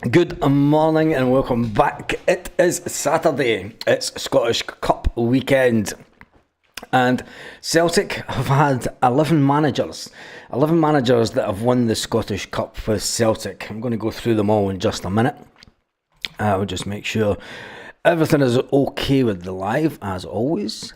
Good morning and welcome back. It is Saturday. It's Scottish Cup weekend. And Celtic have had 11 managers. 11 managers that have won the Scottish Cup with Celtic. I'm going to go through them all in just a minute. We'll just make sure everything is okay with the live, as always.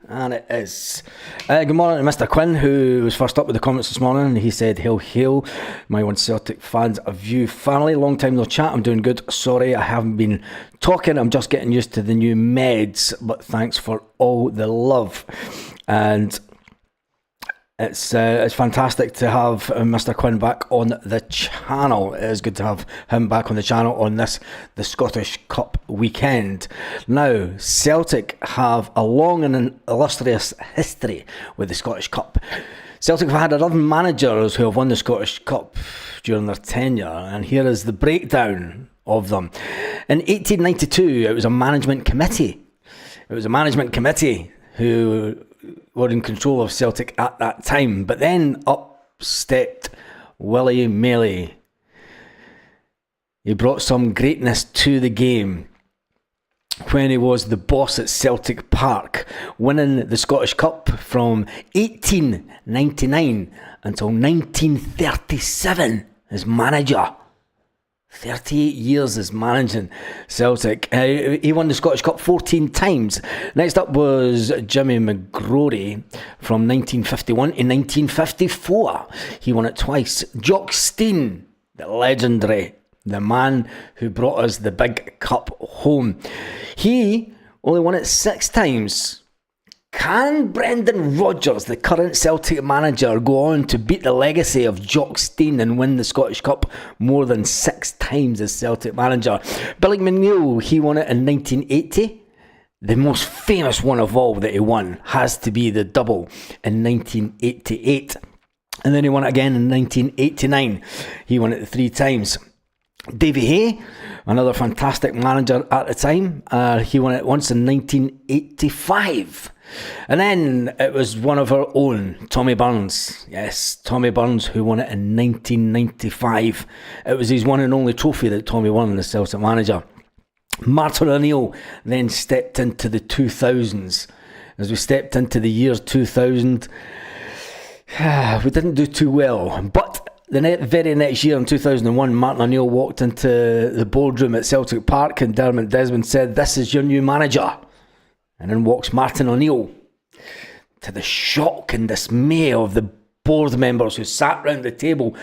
And it is. Good morning to Mr. Quinn, who was first up with the comments this morning. He said, "Hail, hail, my one Celtic fans of you family. Long time no chat. I'm doing good. Sorry, I haven't been talking. I'm just getting used to the new meds. But thanks for all the love." And it's fantastic to have Mr. Quinn back on the channel. It is good to have him back on the channel on the Scottish Cup weekend. Now, Celtic have a long and an illustrious history with the Scottish Cup. Celtic have had 11 managers who have won the Scottish Cup during their tenure, and here is the breakdown of them. In 1892, it was a management committee. Who were in control of Celtic at that time. But then up stepped Willie Maley. He brought some greatness to the game when he was the boss at Celtic Park, winning the Scottish Cup from 1899 until 1937 as manager. 38 years as managing Celtic. He won the Scottish Cup 14 times. Next up was Jimmy McGrory from 1951 to 1954. He won it twice. Jock Stein, the legendary, the man who brought us the big cup home. He only won it 6 times. Can Brendan Rodgers, the current Celtic manager, go on to beat the legacy of Jock Stein and win the Scottish Cup more than 6 times as Celtic manager? Billy McNeill, he won it in 1980. The most famous one of all that he won has to be the double in 1988. And then he won it again in 1989. He won it 3 times. Davy Hay, another fantastic manager at the time. He won it once in 1985. And then it was one of our own, Tommy Burns. Yes, Tommy Burns, who won it in 1995. It was his one and only trophy that Tommy won as Celtic manager. Martin O'Neill then stepped into the 2000s. As we stepped into the year 2000, we didn't do too well. But the very next year, in 2001, Martin O'Neill walked into the boardroom at Celtic Park and Dermot Desmond said, "This is your new manager." And in walks Martin O'Neill, to the shock and dismay of the board members who sat round the table,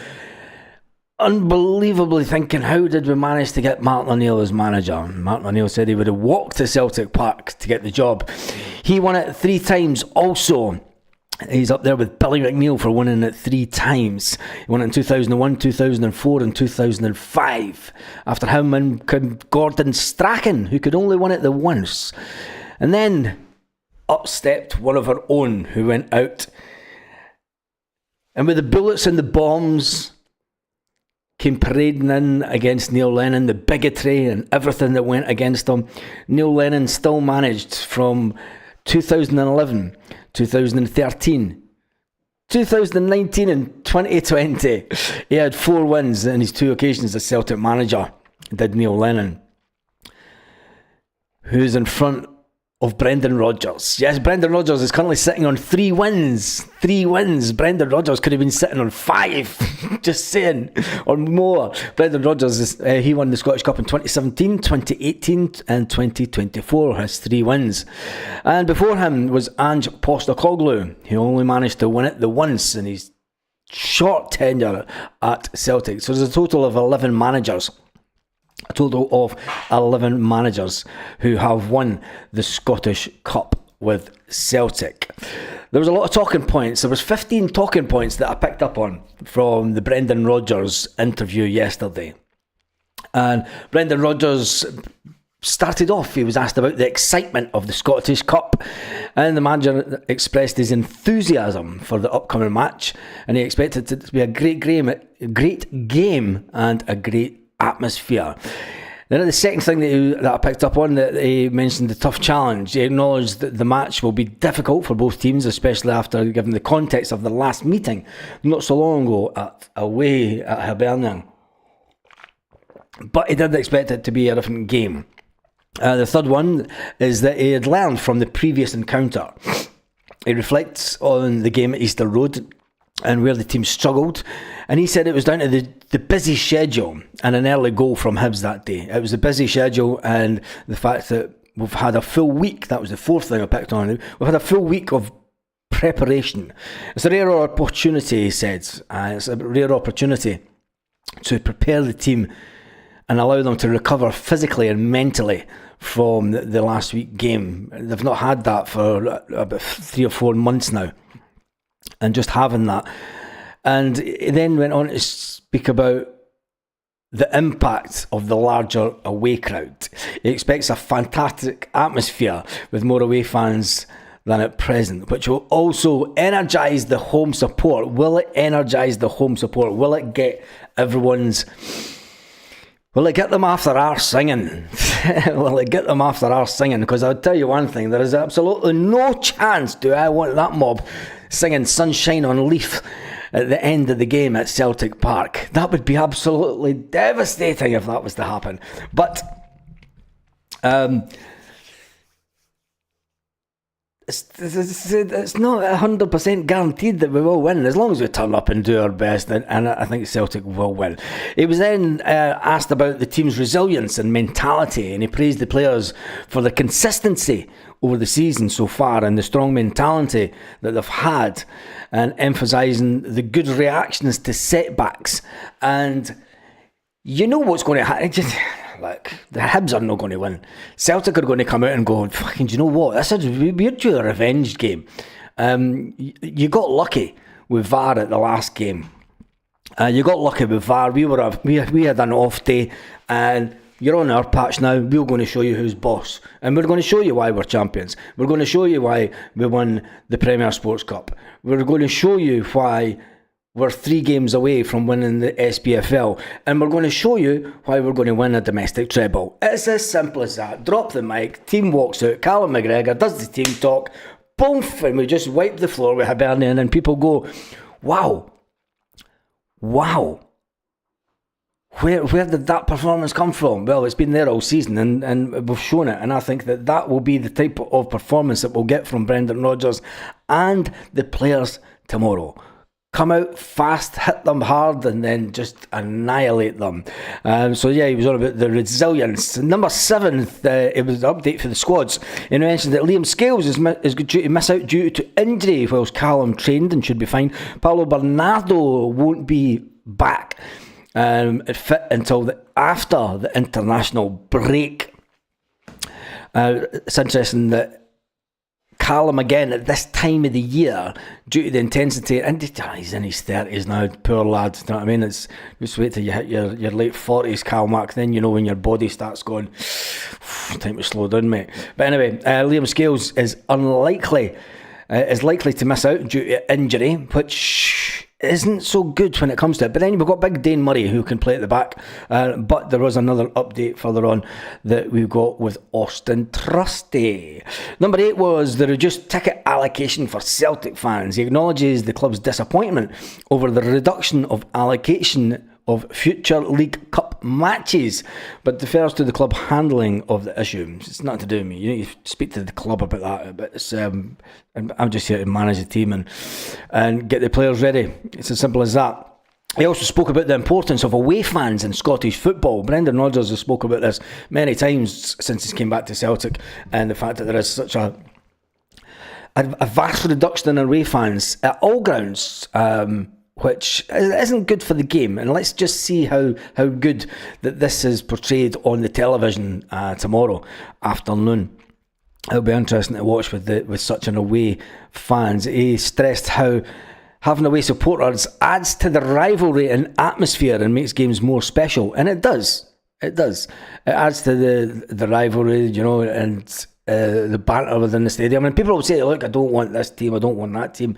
unbelievably thinking, how did we manage to get Martin O'Neill as manager? Martin O'Neill said he would have walked to Celtic Park to get the job. He won it 3 times also. He's up there with Billy McNeill for winning it 3 times. He won it in 2001, 2004 and 2005. After him and Gordon Strachan, who could only win it the once. And then up stepped one of our own who went out. And with the bullets and the bombs came parading in against Neil Lennon, the bigotry and everything that went against him. Neil Lennon still managed from 2011, 2013, 2019 and 2020. He had 4 wins in his 2 occasions as Celtic manager, did Neil Lennon. Who's in front of Brendan Rodgers. Yes, Brendan Rodgers is currently sitting on 3 wins. 3 wins. Brendan Rodgers could have been sitting on 5. Just saying. Or more. Brendan Rodgers, he won the Scottish Cup in 2017, 2018 and 2024. Has 3 wins. And before him was Ange Postecoglou. He only managed to win it the once in his short tenure at Celtic. So there's a total of 11 managers. A total of 11 managers who have won the Scottish Cup with Celtic. There was a lot of talking points. There was 15 talking points that I picked up on from the Brendan Rodgers interview yesterday. And Brendan Rodgers started off, he was asked about the excitement of the Scottish Cup, and the manager expressed his enthusiasm for the upcoming match, and he expected it to be a great game and a great atmosphere. Then the second thing that I picked up on, that he mentioned the tough challenge. He acknowledged that the match will be difficult for both teams, especially after giving the context of the last meeting not so long ago away at Hibernian. but he did expect it to be a different game. The third one is that he had learned from the previous encounter. He reflects on the game at Easter Road and where the team struggled, and he said it was down to the busy schedule and an early goal from Hibs that day. It was a busy schedule and the fact that we've had a full week. That was the fourth thing I picked on. We've had a full week of preparation. It's a rare opportunity, he said. It's a rare opportunity to prepare the team and allow them to recover physically and mentally from the last week game. They've not had that for about 3 or 4 months now. And just having that. And he then went on to speak about the impact of the larger away crowd. He expects a fantastic atmosphere with more away fans than at present, which will also energise the home support. Will it energise the home support? Will it get Will it get them after arse singing? Will it get them after arse singing? Because I'll tell you one thing, there is absolutely no chance do I want that mob singing Sunshine on Leaf at the end of the game at Celtic Park. That would be absolutely devastating if that was to happen. But it's not 100% guaranteed that we will win, as long as we turn up and do our best, and I think Celtic will win. He was then asked about the team's resilience and mentality, and he praised the players for the consistency over the season so far and the strong mentality that they've had, and emphasising the good reactions to setbacks. And you know what's going to happen. Look, the Hibs are not going to win. Celtic are going to come out and go, fucking, do you know what? We're due a revenge game. You got lucky with VAR at the last game. You got lucky with VAR. We had an off day, and you're on our patch now. We're going to show you who's boss, and we're going to show you why we're champions. We're going to show you why we won the Premier Sports Cup. We're going to show you why we're 3 games away from winning the SPFL, and we're going to show you why we're going to win a domestic treble. It's as simple as that. Drop the mic, team walks out, Callum McGregor does the team talk, boom, and we just wipe the floor with Hibernian, and people go, wow, where did that performance come from? Well, it's been there all season, and we've shown it, and I think that will be the type of performance that we'll get from Brendan Rodgers and the players tomorrow. Come out fast, hit them hard, and then just annihilate them. So he was on about the resilience. Number 7, it was an update for the squads. He mentioned that Liam Scales is due to miss out due to injury, whilst Callum trained and should be fine. Paulo Bernardo won't be back fit until after the international break. It's interesting that Callum, again, at this time of the year, due to the intensity, and he's in his 30s now, poor lad, you know what I mean? It's just wait till you hit your late 40s, Cal Mark, then you know when your body starts going, time to slow down, mate. But anyway, Liam Scales is likely to miss out due to injury, which isn't so good when it comes to it. But then we've got big Dane Murray who can play at the back. But there was another update further on that we've got with Austin Trusty. Number 8 was the reduced ticket allocation for Celtic fans. He acknowledges the club's disappointment over the reduction of allocation of future League Cup matches, but defers to the club handling of the issue. It's nothing to do with me. You need to speak to the club about that. But it's, I'm just here to manage the team and get the players ready. It's as simple as that. He also spoke about the importance of away fans in Scottish football. Brendan Rodgers has spoken about this many times since he came back to Celtic, and the fact that there is such a vast reduction in away fans at all grounds, which isn't good for the game. And let's just see how good that this is portrayed on the television tomorrow afternoon. It'll be interesting to watch with such an away fans. He stressed how having away supporters adds to the rivalry and atmosphere and makes games more special, and it does. It adds to the rivalry, you know, and the banter within the stadium. And people will say, "Look, I don't want this team. I don't want that team."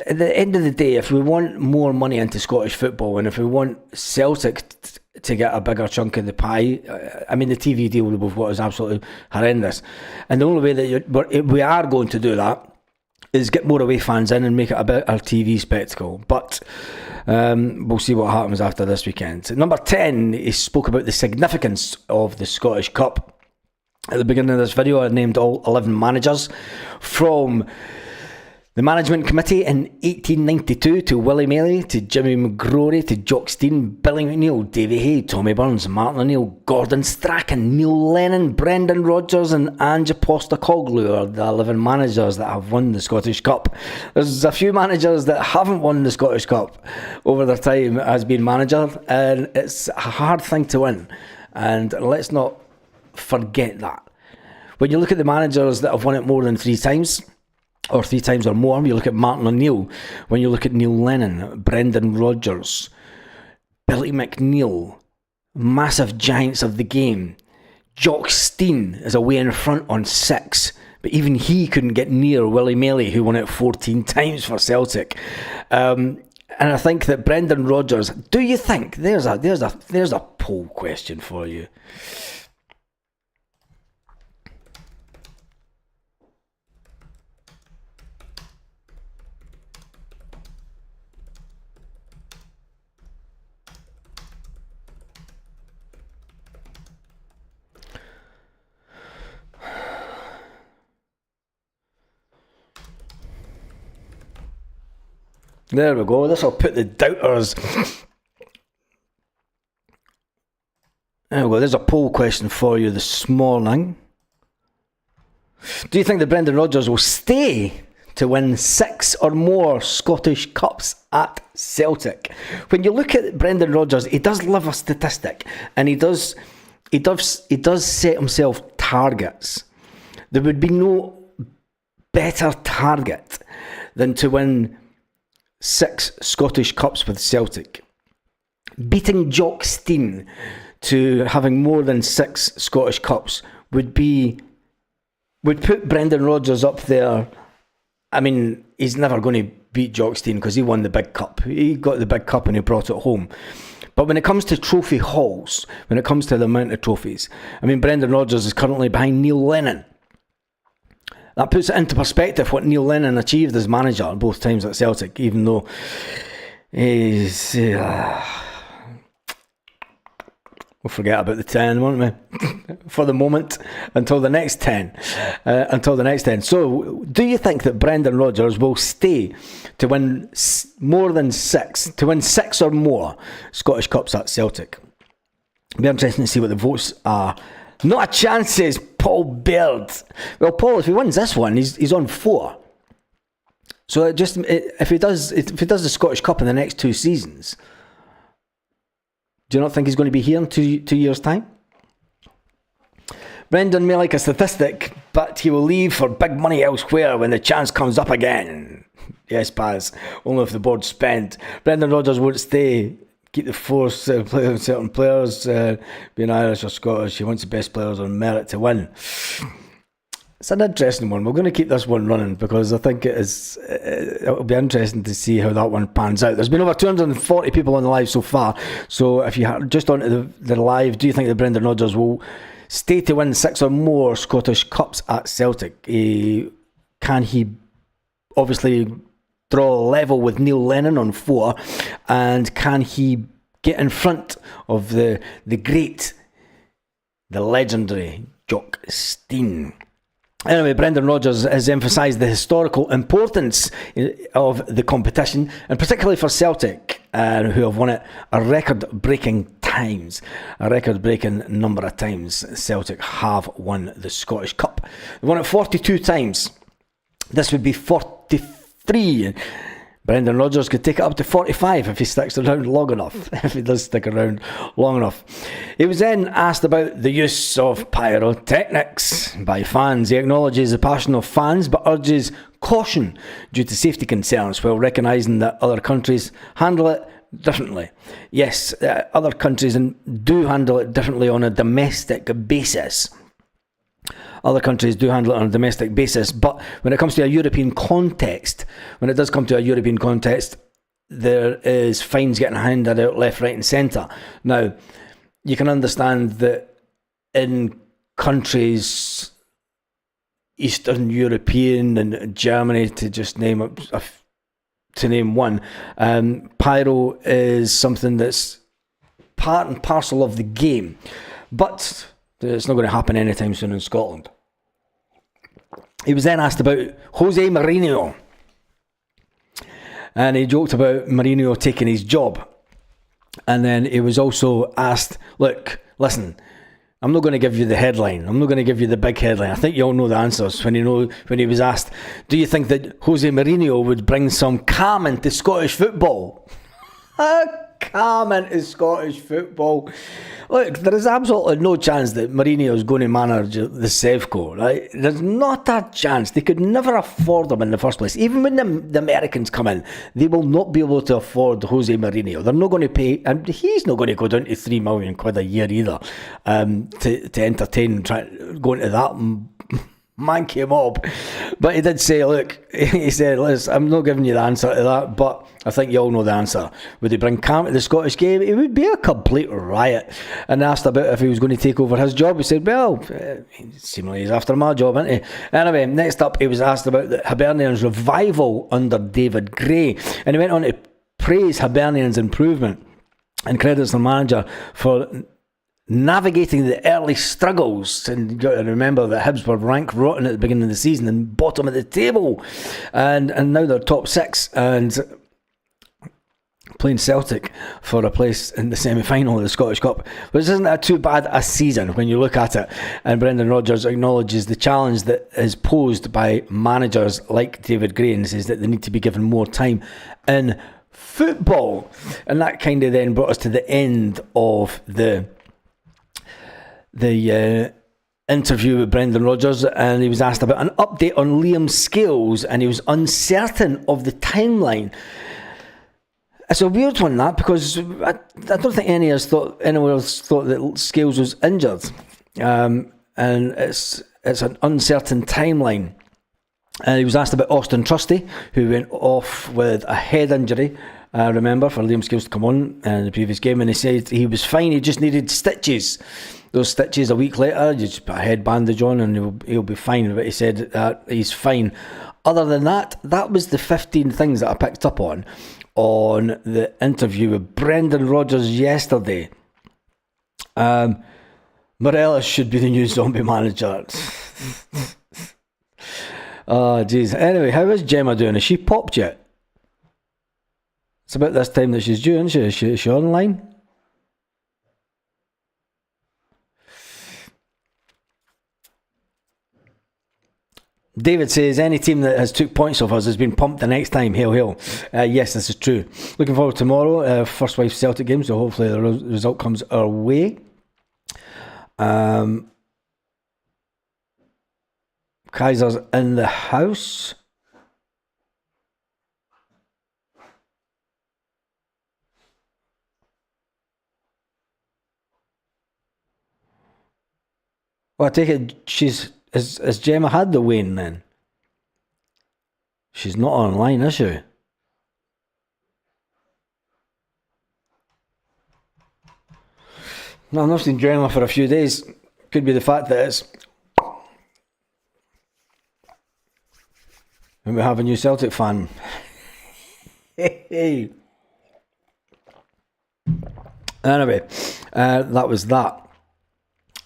At the end of the day, if we want more money into Scottish football, and if we want Celtic to get a bigger chunk of the pie, I mean, the TV deal with what is absolutely horrendous, and the only way that we are going to do that is get more away fans in and make it a better TV spectacle. But We'll see what happens after this weekend. Number 10, he spoke about the significance of the Scottish Cup. At the beginning of this video, I named all 11 managers from the management committee in 1892 to Willie Maley, to Jimmy McGrory, to Jock Stein, Billy McNeill, Davy Hay, Tommy Burns, Martin O'Neill, Gordon Strachan, Neil Lennon, Brendan Rodgers and Ange Postecoglou are the 11 managers that have won the Scottish Cup. There's a few managers that haven't won the Scottish Cup over their time as being manager, and it's a hard thing to win, and let's not forget that. When you look at the managers that have won it more than 3 times, or 3 times or more, you look at Martin O'Neill, when you look at Neil Lennon, Brendan Rodgers, Billy McNeill, massive giants of the game. Jock Stein is away in front on 6, but even he couldn't get near Willie Maley, who won it 14 times for Celtic. And I think that Brendan Rodgers, do you think, there's a poll question for you. There we go. This will put the doubters. There we go. There's a poll question for you this morning. Do you think that Brendan Rodgers will stay to win 6 or more Scottish Cups at Celtic? When you look at Brendan Rodgers, he does love a statistic, and he does set himself targets. There would be no better target than to win 6 Scottish Cups with Celtic. Beating Jock Stein to having more than 6 Scottish Cups would put Brendan Rodgers up there. I mean, he's never going to beat Jock Stein because he won the big cup. He got the big cup and he brought it home. But when it comes to trophy hauls, when it comes to the amount of trophies, I mean, Brendan Rodgers is currently behind Neil Lennon. That puts it into perspective what Neil Lennon achieved as manager both times at Celtic, even though he's... we'll forget about the 10, won't we? For the moment, until the next 10. So, do you think that Brendan Rodgers will stay to win more than 6, to win 6 or more Scottish Cups at Celtic? It'll be interesting to see what the votes are. Not a chance, says Paul Baird. Well, Paul, if he wins this one, he's on 4. So if he does the Scottish Cup in the next 2 seasons, do you not think he's going to be here in 2 years' time? Brendan may like a statistic, but he will leave for big money elsewhere when the chance comes up again. Yes, Paz. Only if the board's spent. Brendan Rodgers won't stay. Keep the force playing certain players, being Irish or Scottish. He wants the best players on merit to win. It's an interesting one. We're going to keep this one running because I think it'll be interesting to see how that one pans out. There's been over 240 people on the live so far. So if you just onto the live, do you think that Brendan Rodgers will stay to win 6 or more Scottish Cups at Celtic? Can he obviously draw a level with Neil Lennon on 4, and can he get in front of the great, the legendary Jock Stein? Anyway, Brendan Rodgers has emphasised the historical importance of the competition, and particularly for Celtic, who have won it a record-breaking number of times. Celtic have won the Scottish Cup. They won it 42 times. This would be 43. Brendan Rodgers could take it up to 45 if he sticks around long enough. If he does stick around long enough. He was then asked about the use of pyrotechnics by fans. He acknowledges the passion of fans but urges caution due to safety concerns, while recognising that other countries handle it differently. Yes, other countries do handle it differently on a domestic basis. Other countries do handle it on a domestic basis, but when it comes to a European context, there is fines getting handed out left, right and centre. Now, you can understand that in countries, Eastern European and Germany, to just name to name one. Pyro is something that's part and parcel of the game, but it's not going to happen anytime soon in Scotland. He was then asked about Jose Mourinho, and he joked about Mourinho taking his job. And then he was also asked, look, listen, I'm not going to give you the headline. I'm not going to give you the big headline. I think you all know the answers. When he was asked, do you think that Jose Mourinho would bring some calm into Scottish football? Calm into Scottish football. Look, there is absolutely no chance that Mourinho is going to manage the Sevco, right? There's not a chance. They could never afford him in the first place. Even when the Americans come in, they will not be able to afford Jose Mourinho. They're not going to pay, and he's not going to go down to £3 million a year either, to entertain going to that manky mob. But he did say, look, he said, listen, I'm not giving you the answer to that, but I think you all know the answer. Would he bring calm to the Scottish game? It would be a complete riot. And asked about if he was going to take over his job, he said, well, seemingly he's after my job, isn't he? Anyway, next up, he was asked about the Hibernians' revival under David Gray, and he went on to praise Hibernians' improvement and credits the manager for navigating the early struggles. And you've got to remember that Hibs were rank rotten at the beginning of the season and bottom of the table, and now they're top six and playing Celtic for a place in the semi-final of the Scottish Cup, which isn't too bad a season when you look at it. And Brendan Rodgers acknowledges the challenge that is posed by managers like David Gray and says that they need to be given more time in football. And that kind of then brought us to the end of the interview with Brendan Rodgers, and he was asked about an update on Liam Scales, and he was uncertain of the timeline. It's a weird one, that, because I don't think anyone else thought that Scales was injured, and it's an uncertain timeline. And he was asked about Austin Trusty, who went off with a head injury, remember, for Liam Scales to come on in the previous game, and he said he was fine, he just needed stitches. Those stitches a week later, you just put a head bandage on and he'll be fine. But he said he's fine. Other than that, that was the 15 things that I picked up on the interview with Brendan Rodgers yesterday. Morelos should be the new zombie manager. Oh, jeez. Anyway, how is Gemma doing? Is she popped yet? It's about this time that she's due, isn't she? Is she online? David says, any team that has took points off us has been pumped the next time. Hail, hail. Yes, this is true. Looking forward to tomorrow, first wife Celtic game, so hopefully the result comes our way. Kaiser's in the house. Well, I take it has Gemma had the Wayne then? She's not online, is she? No, I've not seen Gemma for a few days. Could be the fact that it's when we have a new Celtic fan. Hey. Anyway, that was that.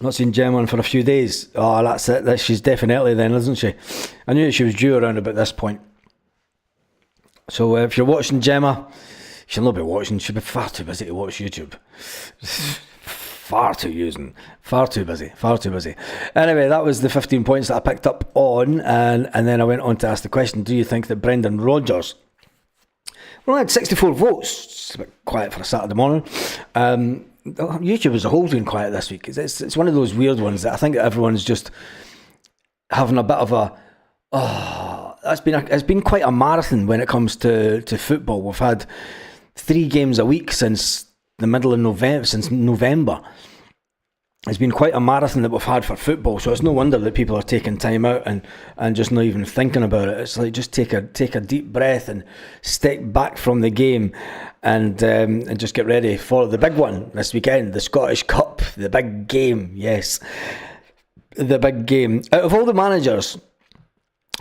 Not seen Gemma on for a few days. Oh, that's it. She's definitely then, isn't she? I knew she was due around about this point. So if you're watching Gemma, she'll not be watching. She'll be far too busy to watch YouTube. Far too busy. Anyway, that was the 15 points that I picked up on, and then I went on to ask the question, do you think that Brendan Rodgers, well, I had 64 votes. It's a bit quiet for a Saturday morning. YouTube as a whole doing quiet this week. It's one of those weird ones that I think everyone's just having a bit of a it's been quite a marathon when it comes to football. We've had 3 games a week since the middle of November, since November. It's been quite a marathon that we've had for football, so it's no wonder that people are taking time out and just not even thinking about it. It's like, just take a deep breath and step back from the game and just get ready for the big one this weekend, the Scottish Cup, the big game. Yes, the big game. Out of all the managers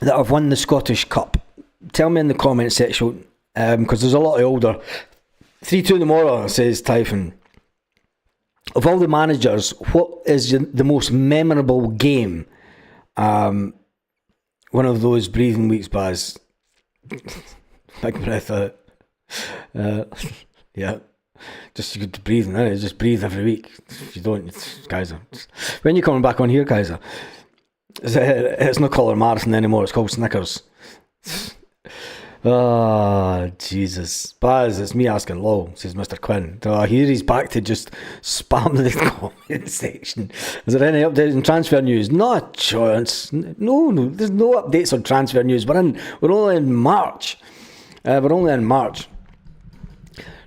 that have won the Scottish Cup, tell me in the comment section because there's a lot of older. 3-2 tomorrow, says Typhon. Of all the managers, what is the most memorable game? One of those breathing weeks, Baz. Big breath out. Yeah. Just you could breathe, innit? Just breathe every week. If you don't, it's Kaiser. When you coming back on here, Kaiser? It's not called Marathon anymore, it's called Snickers. Oh, Jesus. Baz, it's me asking lol, says Mr. Quinn. I hear he's back to just spam the comment section. Is there any updates on transfer news? Not a chance. No, there's no updates on transfer news. We're only in March.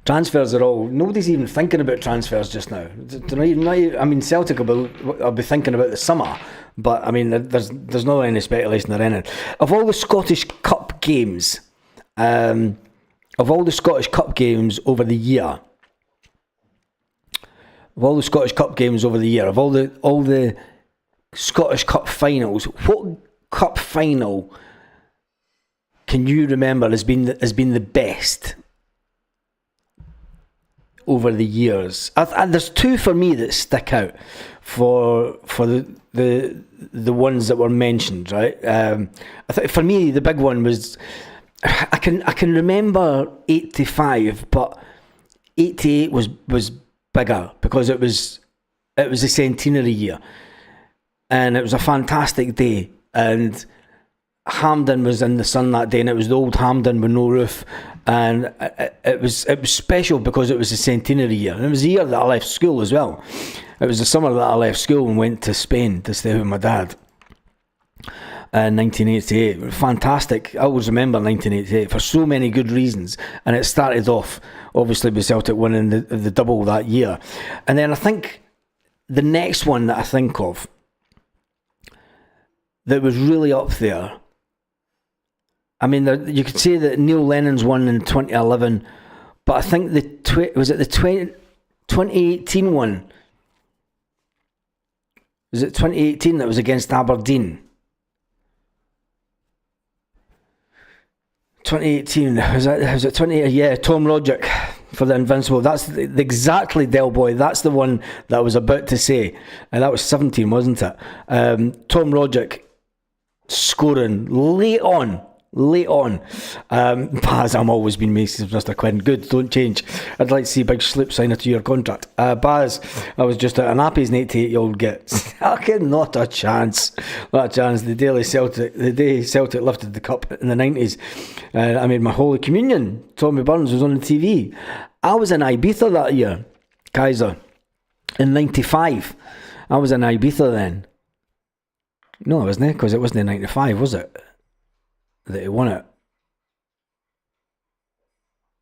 Transfers are all... Nobody's even thinking about transfers just now. I mean, Celtic will be thinking about the summer, but I mean, there's not any speculation or anything. Of all the Scottish Cup games... of all the Scottish Cup games over the year, of all the Scottish Scottish Cup finals, what cup final can you remember has been the best over the years? There's two for me that stick out for the ones that were mentioned, right? I think for me the big one was. I can remember 85, but 88 was bigger because it was a centenary year, and it was a fantastic day. And Hampden was in the sun that day, and it was the old Hampden with no roof, and it was special because it was a centenary year, and it was the year that I left school as well. It was the summer that I left school and went to Spain to stay with my dad. 1988, fantastic. I always remember 1988 for so many good reasons, and it started off obviously with Celtic winning the double that year. And then I think the next one that I think of that was really up there, I mean, you could say that Neil Lennon's won in 2011, but I think the 2018 one? Was it 2018 that was against Aberdeen? 2018, was it 20? Yeah, Tom Rodgers for the Invincible. That's exactly, Del Boy. That's the one that I was about to say, and that was 17, wasn't it? Tom Rodgers scoring late on. Baz, I'm always been Macy's, Mr. Quinn. Good, don't change. I'd like to see Big Sloop sign a 2-year contract. Baz, I was just an happy as an 88-year-old gets. Not a chance. The day Celtic lifted the cup in the 90s, I made my Holy Communion. Tommy Burns was on the TV. I was in Ibiza that year, Kaiser, in 95. I was in Ibiza then. No, I wasn't, because it wasn't in 95, was it? That he won it.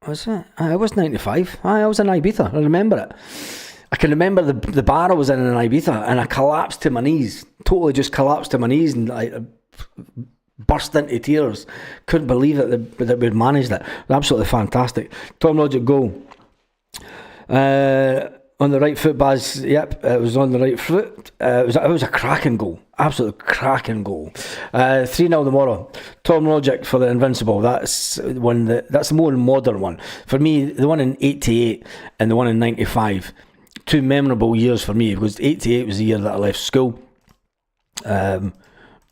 Was it? It was 95. I was in Ibiza. I remember it. I can remember the bar I was in Ibiza, and I collapsed to my knees. Totally just collapsed to my knees, and I burst into tears. Couldn't believe it that we'd managed it. It was absolutely fantastic. Tom Rodgers goal. On the right foot, Baz. Yep, it was on the right foot. It was a cracking goal. Absolute cracking goal. 3-0 tomorrow. Tom Rodgers for the Invincible. That's the more modern one. For me, the one in 88 and the one in 95. Two memorable years for me, because 88 was the year that I left school. Didn't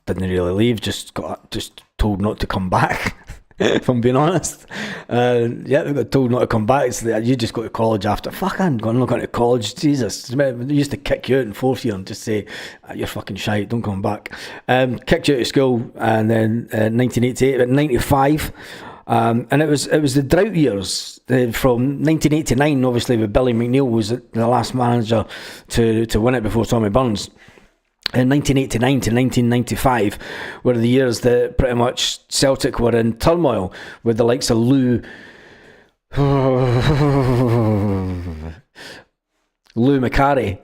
really leave, just told not to come back. If I'm being honest. Yeah, we got told not to come back. So you just go to college after. Fuck, I'm not going to college. Jesus. They used to kick you out in fourth year and just say, you're fucking shite, don't come back. Kicked you out of school, and then 1988, about 95. And it was the drought years from 1989, obviously, with Billy McNeil was the last manager to win it before Tommy Burns. In 1989 to 1995 were the years that pretty much Celtic were in turmoil, with the likes of Lou Macari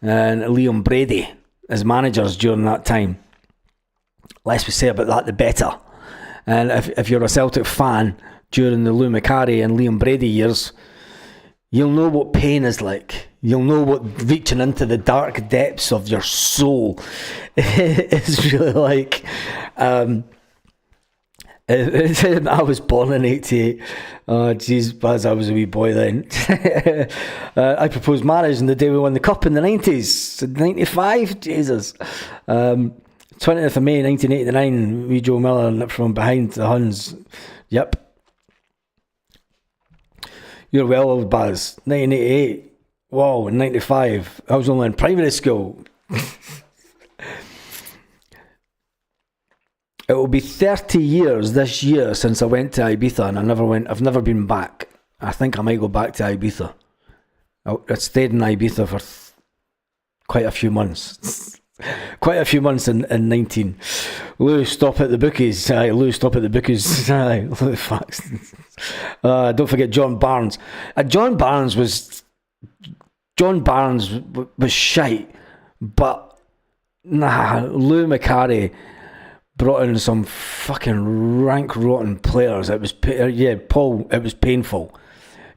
and Liam Brady as managers during that time. Less we say about that, the better. And if you're a Celtic fan during the Lou Macari and Liam Brady years, you'll know what pain is like. You'll know what reaching into the dark depths of your soul is really like. I was born in 88. Oh, jeez, Baz, I was a wee boy then. I proposed marriage on the day we won the Cup in the 90s. 95? Jesus. 20th of May 1989, wee Joe Miller nipped from behind the Huns. Yep. You're well old, Baz. 1988. Wow, 95. I was only in primary school. It will be 30 years this year since I went to Ibiza, and I've never been back. I think I might go back to Ibiza. I stayed in Ibiza for quite a few months. Quite a few months in 19. Lou, stop at the bookies. Aye, Lou, stop at the bookies. Aye, facts. Don't forget John Barnes. John Barnes was shite, but Lou McCarry brought in some fucking rank rotten players. It was Paul. It was painful.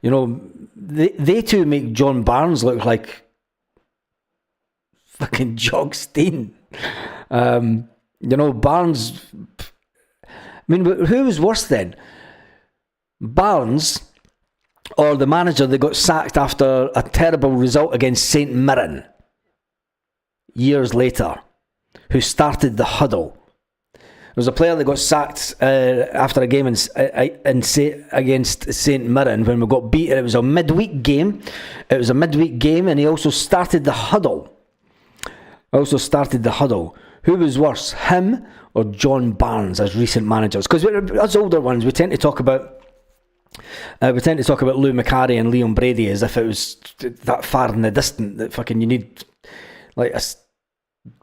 You know, they two make John Barnes look like fucking Jock Stein. You know, Barnes. I mean, who was worse then? Barnes or the manager that got sacked after a terrible result against St Mirren years later, who started the huddle? There was a player that got sacked after a game against St Mirren when we got beaten. It was a midweek game. And he also started the huddle. Who was worse, him or John Barnes as recent managers? Because us older ones, we tend to talk about Lou McCarry and Leon Brady as if it was that far in the distance that fucking you need like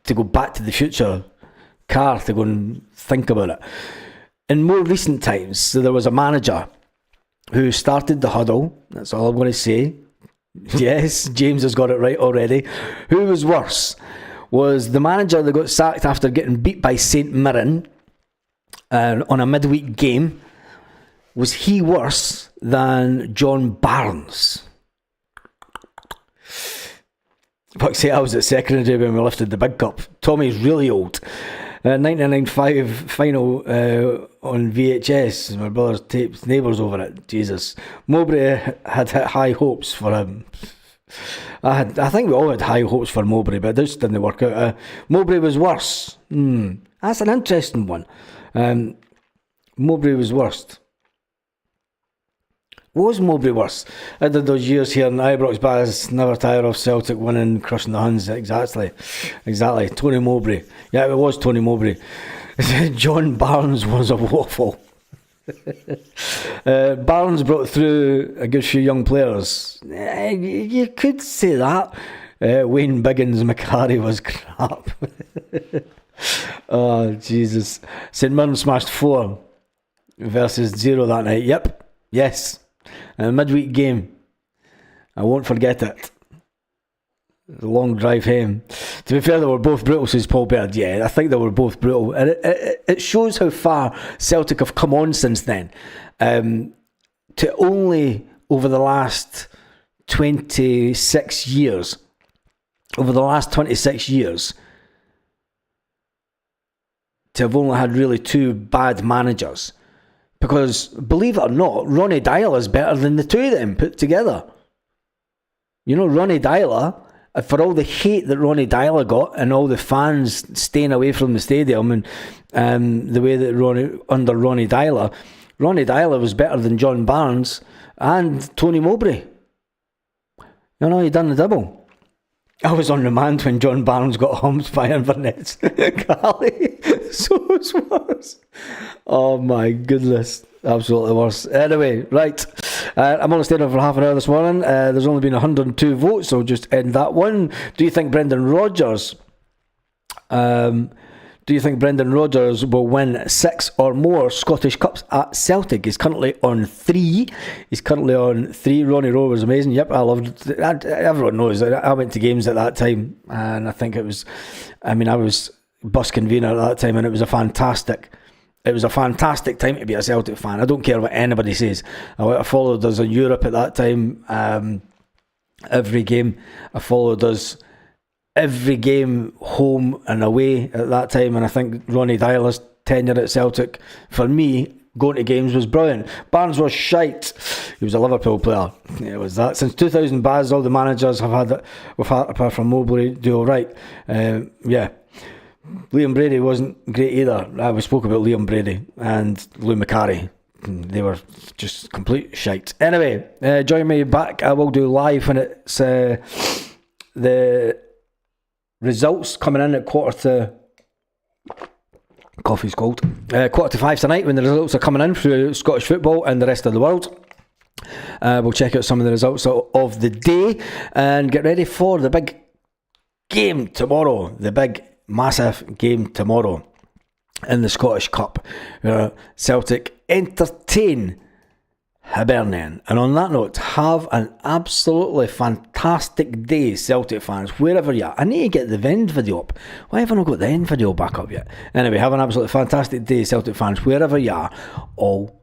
to go back to the future car to go and think about it. In more recent times, so there was a manager who started the huddle. That's all I'm going to say. Yes, James has got it right already. Who was worse? Was the manager that got sacked after getting beat by St Mirren on a midweek game? Was he worse than John Barnes? Fuck's sake, I was at secondary when we lifted the big cup. Tommy's really old. 1995 final on VHS. My brother's taped Neighbours over it. Jesus. Mowbray had hit high hopes for him. I think we all had high hopes for Mowbray, but this didn't work out. Mowbray was worse. That's an interesting one. Mowbray was worst. Was Mowbray worse? I did those years here in Ibrox, but never tire of Celtic winning, crushing the Huns. Exactly. Tony Mowbray. Yeah, it was Tony Mowbray. John Barnes was a waffle. Barnes brought through a good few young players. You could say that. Wayne Biggins McCarry was crap. Oh, Jesus. St Mirren smashed 4 versus 0 that night. Yep. Yes. A midweek game. I won't forget it. The long drive home. To be fair, they were both brutal, says Paul Baird. Yeah, I think they were both brutal. And it shows how far Celtic have come on since then. To only over the last 26 years. To have only had really 2 bad managers. Because, believe it or not, Ronnie Dyler is better than the 2 of them put together. You know, Ronnie Dyler, for all the hate that Ronnie Dyler got and all the fans staying away from the stadium and the way that under Ronnie Dyler was better than John Barnes and Tony Mowbray. You know, he done the double. I was on remand when John Barnes got humped by Inverness. Golly, so it was worse. Oh my goodness, absolutely worse. Anyway, right. I'm only staying on for half an hour this morning. There's only been 102 votes, so I'll just end that one. Do you think Brendan Rodgers will win 6 or more Scottish Cups at Celtic? He's currently on 3. Ronnie Rowe was amazing. Yep, I loved it. Everyone knows that I went to games at that time, and I think I was bus convener at that time, and it was a fantastic time to be a Celtic fan. I don't care what anybody says. I followed us in Europe at that time. Every game. I followed us every game home and away at that time, and I think Ronnie Dyler's tenure at Celtic, for me, going to games was brilliant. Barnes was shite. He was a Liverpool player. It was that. Since 2000, Baz, all the managers we've had apart from Mowbray, do all right. Yeah. Liam Brady wasn't great either. We spoke about Liam Brady and Lou Macari. They were just complete shite. Anyway, join me back. I will do live when it's the results coming in at coffee's cold. 4:45 tonight when the results are coming in through Scottish football and the rest of the world. We'll check out some of the results of the day and get ready for the big game tomorrow. The big, massive game tomorrow in the Scottish Cup, where Celtic entertain Hibernian. And on that note, have an absolutely fantastic day, Celtic fans, wherever you are. I need to get the end video up. Why have I not got the end video back up yet? Anyway, have an absolutely fantastic day, Celtic fans, wherever you are. All